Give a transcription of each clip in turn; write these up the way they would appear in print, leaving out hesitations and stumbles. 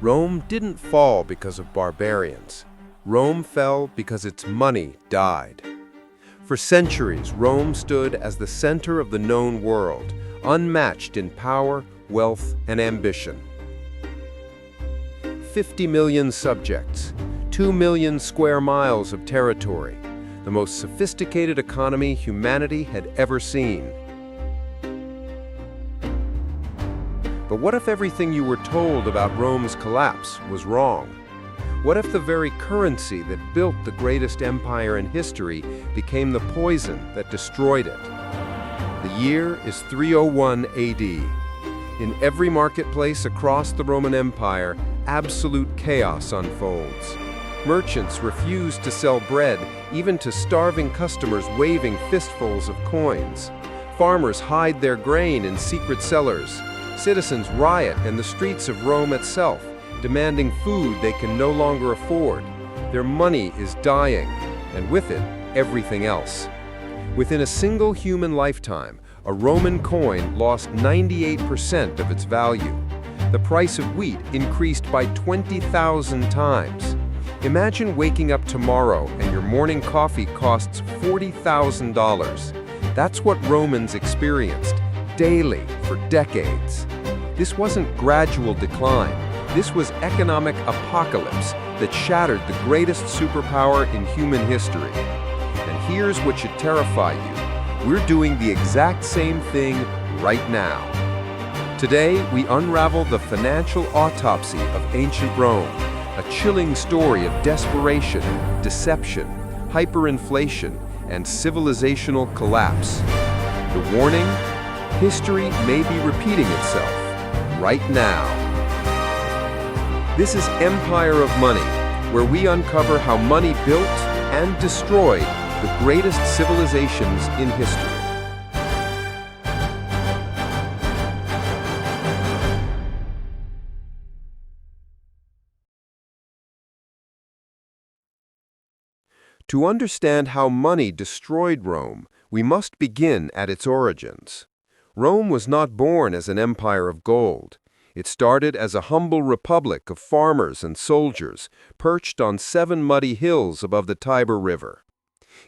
Rome didn't fall because of barbarians. Rome fell because its money died. For centuries, Rome stood as the center of the known world, unmatched in power, wealth, and ambition. 50 million subjects, 2 million square miles of territory, the most sophisticated economy humanity had ever seen. But what if everything you were told about Rome's collapse was wrong? What if the very currency that built the greatest empire in history became the poison that destroyed it? The year is 301 AD. In every marketplace across the Roman Empire, absolute chaos unfolds. Merchants refuse to sell bread, even to starving customers waving fistfuls of coins. Farmers hide their grain in secret cellars. Citizens riot in the streets of Rome itself, demanding food they can no longer afford. Their money is dying, and with it, everything else. Within a single human lifetime, a Roman coin lost 98% of its value. The price of wheat increased by 20,000 times. Imagine waking up tomorrow and your morning coffee costs $40,000. That's what Romans experienced, daily for decades. This wasn't gradual decline. This was economic apocalypse that shattered the greatest superpower in human history. And here's what should terrify you. We're doing the exact same thing right now. Today, we unravel the financial autopsy of ancient Rome, a chilling story of desperation, deception, hyperinflation, and civilizational collapse. The warning? History may be repeating itself right now. This is Empire of Money, where we uncover how money built and destroyed the greatest civilizations in history. To understand how money destroyed Rome, we must begin at its origins. Rome was not born as an empire of gold. It started as a humble republic of farmers and soldiers, perched on 7 muddy hills above the Tiber River.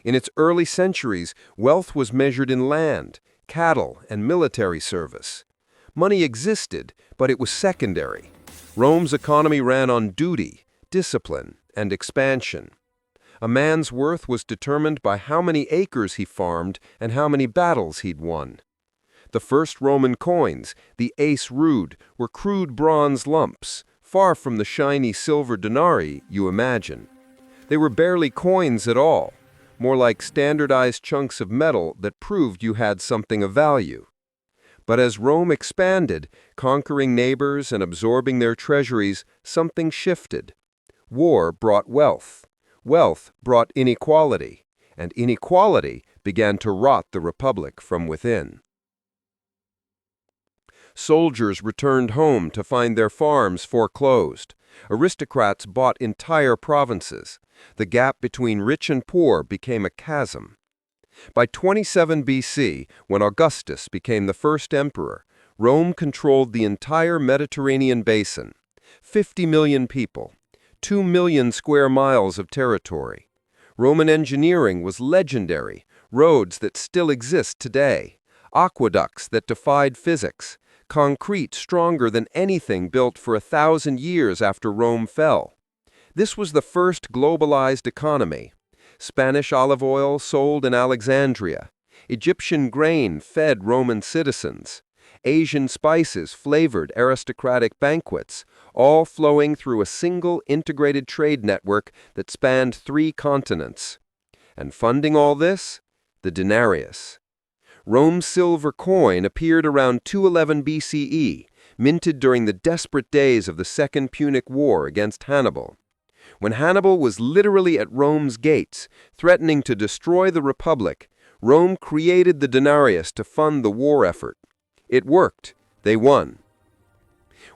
In its early centuries, wealth was measured in land, cattle, and military service. Money existed, but it was secondary. Rome's economy ran on duty, discipline, and expansion. A man's worth was determined by how many acres he farmed and how many battles he'd won. The first Roman coins, the ace rude, were crude bronze lumps, far from the shiny silver denarii you imagine. They were barely coins at all, more like standardized chunks of metal that proved you had something of value. But as Rome expanded, conquering neighbors and absorbing their treasuries, something shifted. War brought wealth. Wealth brought inequality, and inequality began to rot the republic from within. Soldiers returned home to find their farms foreclosed. Aristocrats bought entire provinces. The gap between rich and poor became a chasm. By 27 BC, when Augustus became the first emperor, Rome controlled the entire Mediterranean basin. 50 million people, 2 million square miles of territory. Roman engineering was legendary, roads that still exist today, aqueducts that defied physics, concrete stronger than anything built for 1,000 years after Rome fell. This was the first globalized economy. Spanish olive oil sold in Alexandria. Egyptian grain fed Roman citizens. Asian spices flavored aristocratic banquets, all flowing through a single integrated trade network that spanned 3 continents. And funding all this? The denarius. Rome's silver coin appeared around 211 BCE, minted during the desperate days of the Second Punic War against Hannibal. When Hannibal was literally at Rome's gates, threatening to destroy the Republic, Rome created the denarius to fund the war effort. It worked. They won.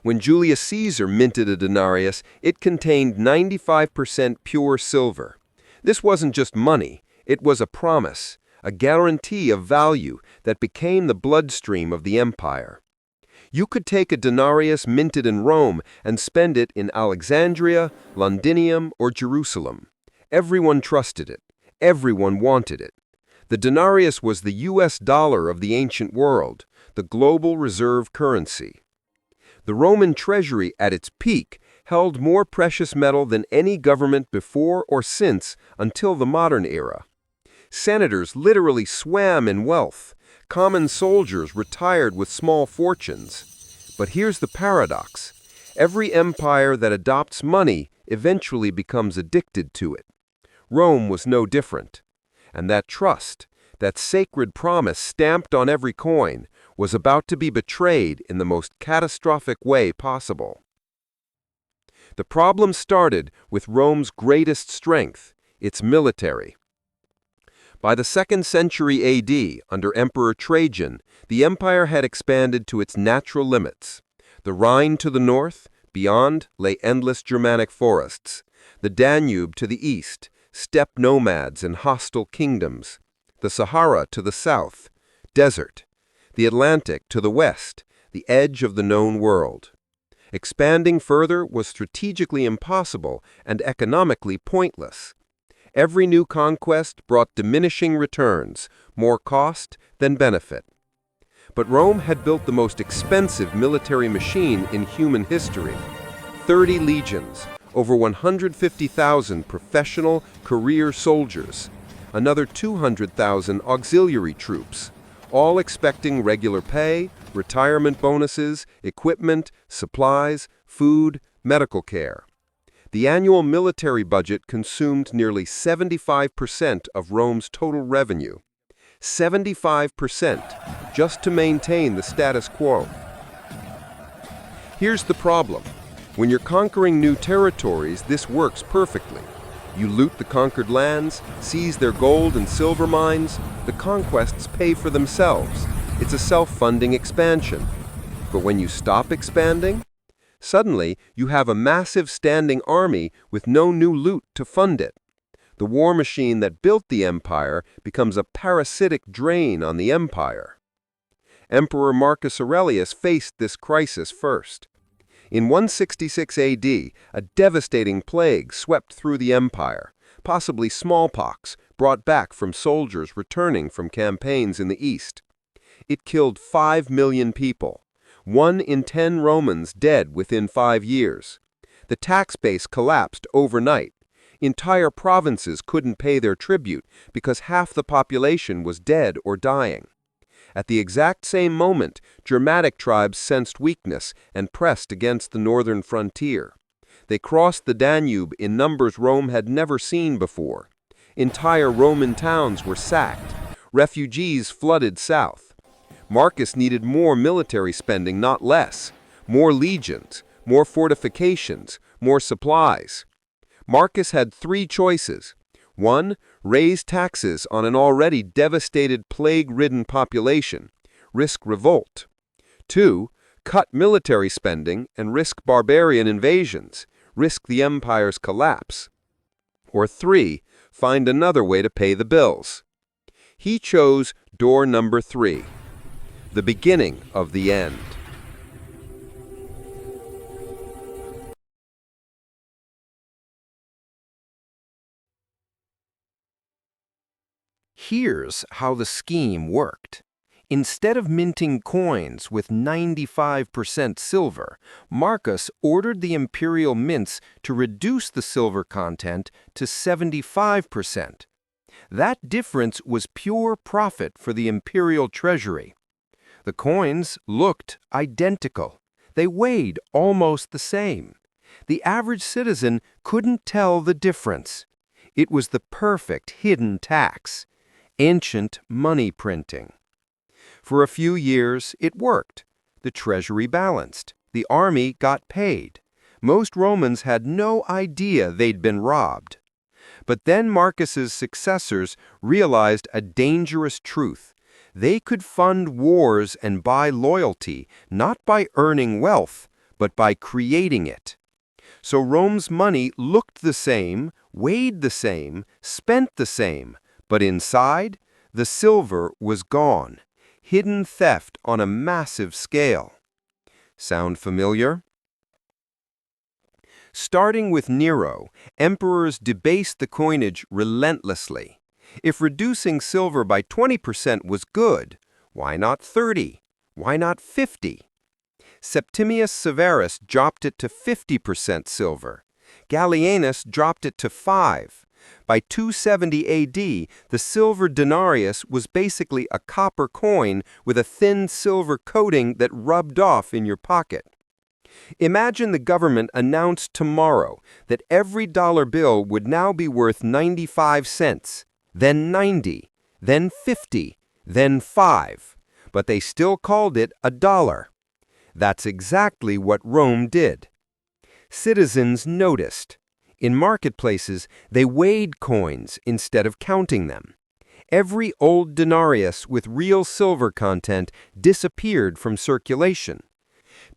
When Julius Caesar minted a denarius, it contained 95% pure silver. This wasn't just money, it was a promise, a guarantee of value that became the bloodstream of the empire. You could take a denarius minted in Rome and spend it in Alexandria, Londinium, or Jerusalem. Everyone trusted it. Everyone wanted it. The denarius was the US dollar of the ancient world, the global reserve currency. The Roman treasury at its peak held more precious metal than any government before or since until the modern era. Senators literally swam in wealth. Common soldiers retired with small fortunes. But here's the paradox. Every empire that adopts money eventually becomes addicted to it. Rome was no different. And that trust, that sacred promise stamped on every coin, was about to be betrayed in the most catastrophic way possible. The problem started with Rome's greatest strength, its military. By the 2nd century AD, under Emperor Trajan, the empire had expanded to its natural limits. The Rhine to the north, beyond lay endless Germanic forests. The Danube to the east, steppe nomads and hostile kingdoms. The Sahara to the south, desert. The Atlantic to the west, the edge of the known world. Expanding further was strategically impossible and economically pointless. Every new conquest brought diminishing returns, more cost than benefit. But Rome had built the most expensive military machine in human history. 30 legions, over 150,000 professional career soldiers, another 200,000 auxiliary troops, all expecting regular pay, retirement bonuses, equipment, supplies, food, medical care. The annual military budget consumed nearly 75% of Rome's total revenue. 75% just to maintain the status quo. Here's the problem. When you're conquering new territories, this works perfectly. You loot the conquered lands, seize their gold and silver mines, the conquests pay for themselves. It's a self-funding expansion. But when you stop expanding, suddenly you have a massive standing army with no new loot to fund it. The war machine that built the empire becomes a parasitic drain on the empire. Emperor Marcus Aurelius faced this crisis first. In 166 AD, a devastating plague swept through the empire, possibly smallpox, brought back from soldiers returning from campaigns in the east. It killed 5 million people. 1 in 10 Romans dead within 5 years. The tax base collapsed overnight. Entire provinces couldn't pay their tribute because half the population was dead or dying. At the exact same moment, Germanic tribes sensed weakness and pressed against the northern frontier. They crossed the Danube in numbers Rome had never seen before. Entire Roman towns were sacked. Refugees flooded south. Marcus needed more military spending, not less. More legions, more fortifications, more supplies. Marcus had 3 choices. 1. Raise taxes on an already devastated plague-ridden population, risk revolt. 2. Cut military spending and risk barbarian invasions, risk the empire's collapse. Or 3. Find another way to pay the bills. He chose door number 3, the beginning of the end. Here's how the scheme worked. Instead of minting coins with 95% silver, Marcus ordered the imperial mints to reduce the silver content to 75%. That difference was pure profit for the imperial treasury. The coins looked identical. They weighed almost the same. The average citizen couldn't tell the difference. It was the perfect hidden tax. Ancient money printing. For a few years, it worked. The treasury balanced. The army got paid. Most Romans had no idea they'd been robbed. But then Marcus's successors realized a dangerous truth. They could fund wars and buy loyalty, not by earning wealth, but by creating it. So Rome's money looked the same, weighed the same, spent the same, but inside, the silver was gone. Hidden theft on a massive scale. Sound familiar? Starting with Nero, emperors debased the coinage relentlessly. If reducing silver by 20% was good, why not 30? Why not 50? Septimius Severus dropped it to 50% silver. Gallienus dropped it to 5. By 270 AD, the silver denarius was basically a copper coin with a thin silver coating that rubbed off in your pocket. Imagine the government announced tomorrow that every dollar bill would now be worth 95 cents, then 90, then 50, then 5, but they still called it a dollar. That's exactly what Rome did. Citizens noticed. In marketplaces, they weighed coins instead of counting them. Every old denarius with real silver content disappeared from circulation.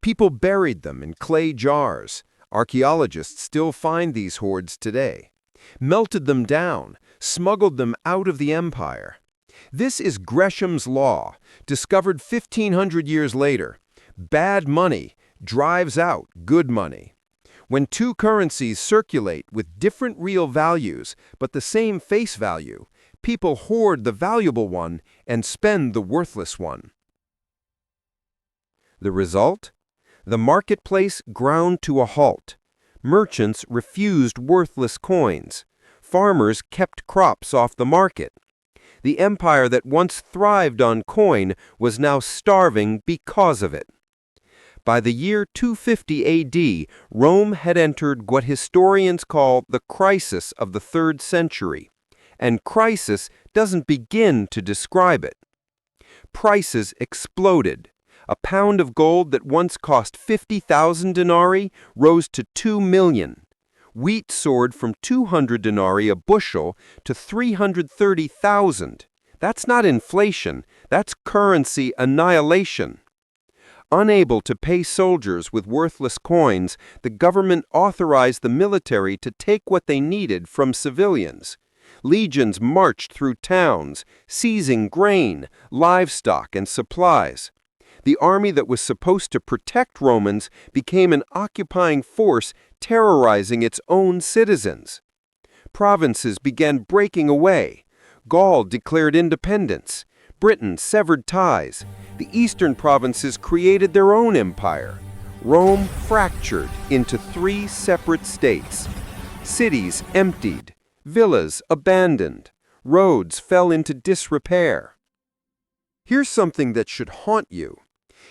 People buried them in clay jars. Archaeologists still find these hoards today. Melted them down, smuggled them out of the empire. This is Gresham's law, discovered 1,500 years later. Bad money drives out good money. When two currencies circulate with different real values but the same face value, people hoard the valuable one and spend the worthless one. The result? The marketplace ground to a halt. Merchants refused worthless coins. Farmers kept crops off the market. The empire that once thrived on coin was now starving because of it. By the year 250 AD, Rome had entered what historians call the crisis of the 3rd century. And crisis doesn't begin to describe it. Prices exploded. A pound of gold that once cost 50,000 denarii rose to 2 million. Wheat soared from 200 denarii a bushel to 330,000. That's not inflation, that's currency annihilation. Unable to pay soldiers with worthless coins, the government authorized the military to take what they needed from civilians. Legions marched through towns, seizing grain, livestock, and supplies. The army that was supposed to protect Romans became an occupying force terrorizing its own citizens. Provinces began breaking away. Gaul declared independence. Britain severed ties. The eastern provinces created their own empire. Rome fractured into 3 separate states. Cities emptied. Villas abandoned. Roads fell into disrepair. Here's something that should haunt you.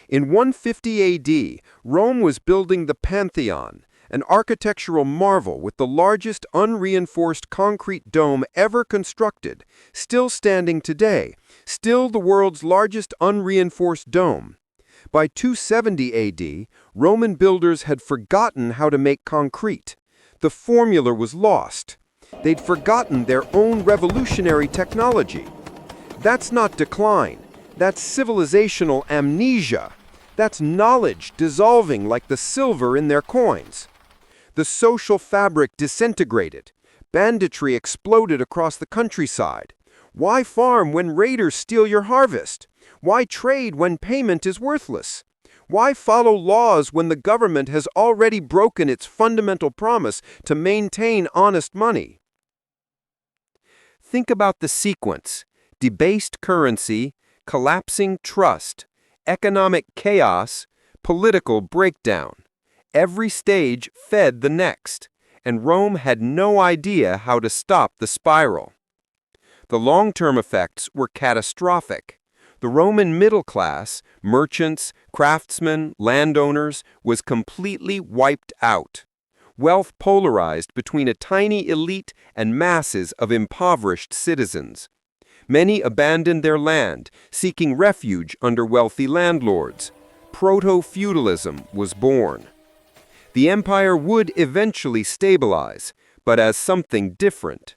In 150 AD, Rome was building the Pantheon, an architectural marvel with the largest unreinforced concrete dome ever constructed, still standing today, still the world's largest unreinforced dome. By 270 AD, Roman builders had forgotten how to make concrete. The formula was lost. They'd forgotten their own revolutionary technology. That's not decline. That's civilizational amnesia. That's knowledge dissolving like the silver in their coins. The social fabric disintegrated. Banditry exploded across the countryside. Why farm when raiders steal your harvest? Why trade when payment is worthless? Why follow laws when the government has already broken its fundamental promise to maintain honest money? Think about the sequence: debased currency, collapsing trust, economic chaos, political breakdown. Every stage fed the next, and Rome had no idea how to stop the spiral. The long-term effects were catastrophic. The Roman middle class, merchants, craftsmen, landowners, was completely wiped out. Wealth polarized between a tiny elite and masses of impoverished citizens. Many abandoned their land, seeking refuge under wealthy landlords. Proto-feudalism was born. The empire would eventually stabilize, but as something different.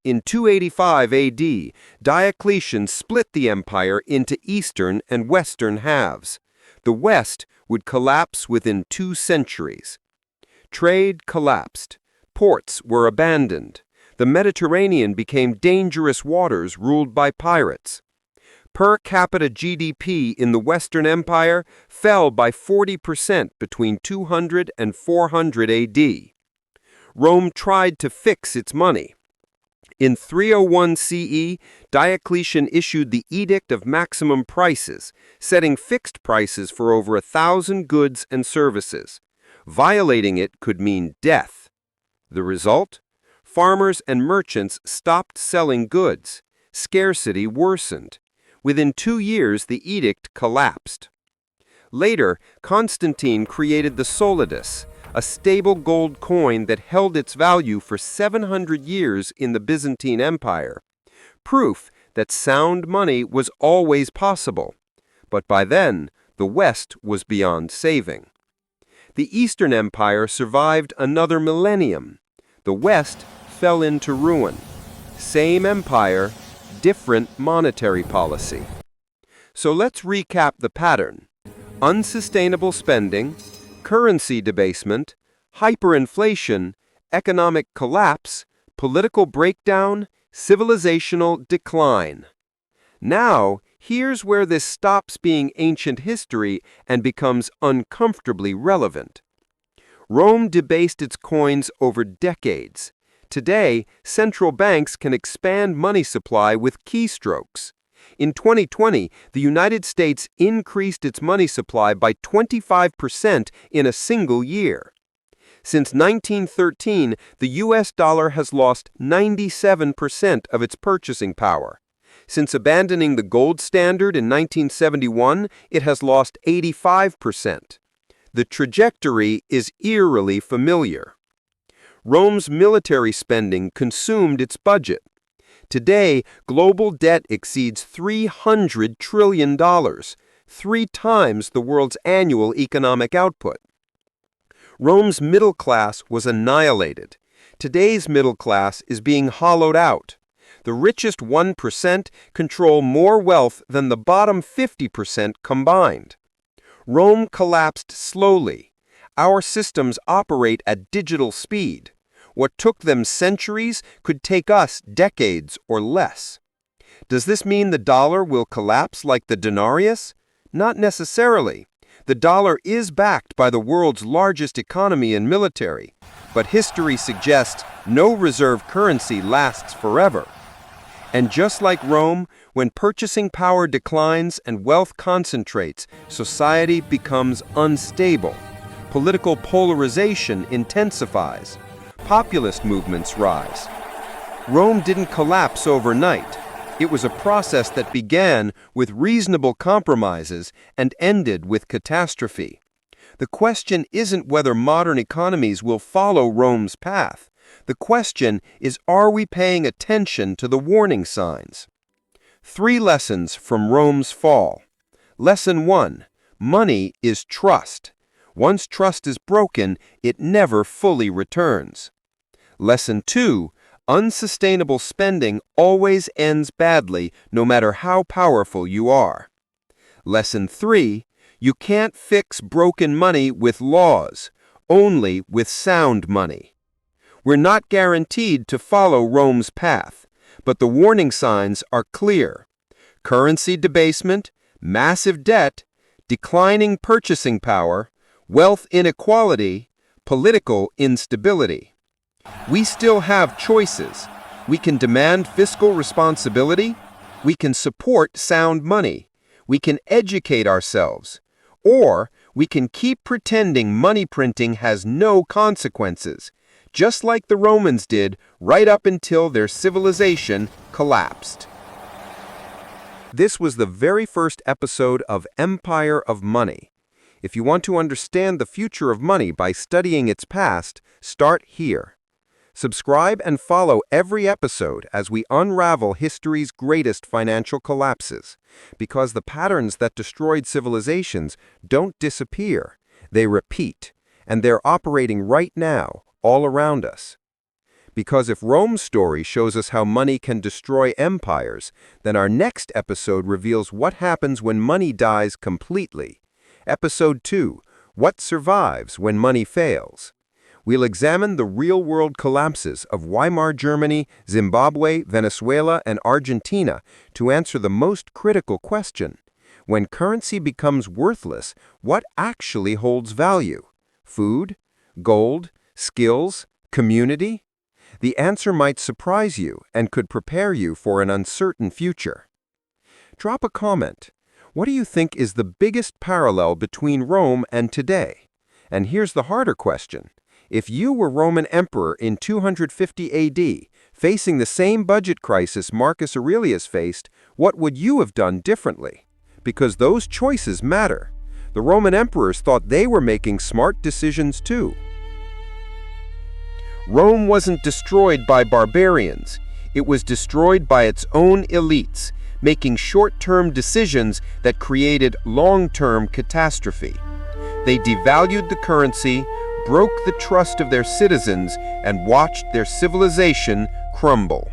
In 285 AD, Diocletian split the empire into eastern and western halves. The west would collapse within 2 centuries. Trade collapsed. Ports were abandoned. The Mediterranean became dangerous waters ruled by pirates. Per capita GDP in the Western Empire fell by 40% between 200 and 400 AD. Rome tried to fix its money. In 301 CE, Diocletian issued the Edict of Maximum Prices, setting fixed prices for over 1,000 goods and services. Violating it could mean death. The result? Farmers and merchants stopped selling goods. Scarcity worsened. Within 2 years, the edict collapsed. Later, Constantine created the solidus, a stable gold coin that held its value for 700 years in the Byzantine Empire. Proof that sound money was always possible. But by then, the West was beyond saving. The Eastern Empire survived another millennium. The West fell into ruin. Same empire, different monetary policy. So let's recap the pattern. Unsustainable spending, currency debasement, hyperinflation, economic collapse, political breakdown, civilizational decline. Now, here's where this stops being ancient history and becomes uncomfortably relevant. Rome debased its coins over decades. Today, central banks can expand money supply with keystrokes. In 2020, the United States increased its money supply by 25% in a single year. Since 1913, the US dollar has lost 97% of its purchasing power. Since abandoning the gold standard in 1971, it has lost 85%. The trajectory is eerily familiar. Rome's military spending consumed its budget. Today, global debt exceeds $300 trillion, 3 times the world's annual economic output. Rome's middle class was annihilated. Today's middle class is being hollowed out. The richest 1% control more wealth than the bottom 50% combined. Rome collapsed slowly. Our systems operate at digital speed. What took them centuries could take us decades or less. Does this mean the dollar will collapse like the denarius? Not necessarily. The dollar is backed by the world's largest economy and military, but history suggests no reserve currency lasts forever. And just like Rome, when purchasing power declines and wealth concentrates, society becomes unstable. Political polarization intensifies. Populist movements rise. Rome didn't collapse overnight. It was a process that began with reasonable compromises and ended with catastrophe. The question isn't whether modern economies will follow Rome's path. The question is, are we paying attention to the warning signs? 3 lessons from Rome's fall. Lesson 1. Money is trust. Once trust is broken, it never fully returns. Lesson 2. Unsustainable spending always ends badly, no matter how powerful you are. Lesson 3. You can't fix broken money with laws, only with sound money. We're not guaranteed to follow Rome's path, but the warning signs are clear. Currency debasement, massive debt, declining purchasing power, wealth inequality, political instability. We still have choices. We can demand fiscal responsibility. We can support sound money. We can educate ourselves. Or we can keep pretending money printing has no consequences, just like the Romans did right up until their civilization collapsed. This was the very first episode of Empire of Money. If you want to understand the future of money by studying its past, start here. Subscribe and follow every episode as we unravel history's greatest financial collapses, because the patterns that destroyed civilizations don't disappear, they repeat, and they're operating right now, all around us. Because if Rome's story shows us how money can destroy empires, then our next episode reveals what happens when money dies completely. Episode 2, What Survives When Money Fails? We'll examine the real-world collapses of Weimar Germany, Zimbabwe, Venezuela, and Argentina to answer the most critical question. When currency becomes worthless, what actually holds value? Food? Gold? Skills? Community? The answer might surprise you and could prepare you for an uncertain future. Drop a comment. What do you think is the biggest parallel between Rome and today? And here's the harder question. If you were Roman emperor in 250 AD, facing the same budget crisis Marcus Aurelius faced, what would you have done differently? Because those choices matter. The Roman emperors thought they were making smart decisions too. Rome wasn't destroyed by barbarians. It was destroyed by its own elites, making short-term decisions that created long-term catastrophe. They devalued the currency, broke the trust of their citizens, and watched their civilization crumble.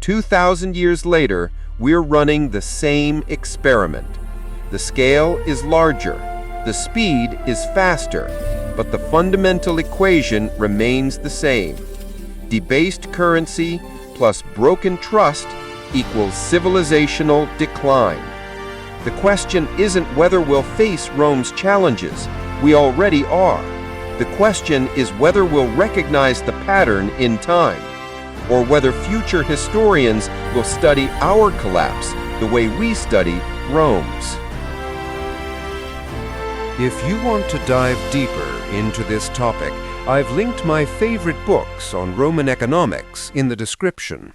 2,000 years later, we're running the same experiment. The scale is larger, the speed is faster, but the fundamental equation remains the same. Debased currency plus broken trust equals civilizational decline. The question isn't whether we'll face Rome's challenges. We already are. The question is whether we'll recognize the pattern in time, or whether future historians will study our collapse the way we study Rome's. If you want to dive deeper into this topic, I've linked my favorite books on Roman economics in the description.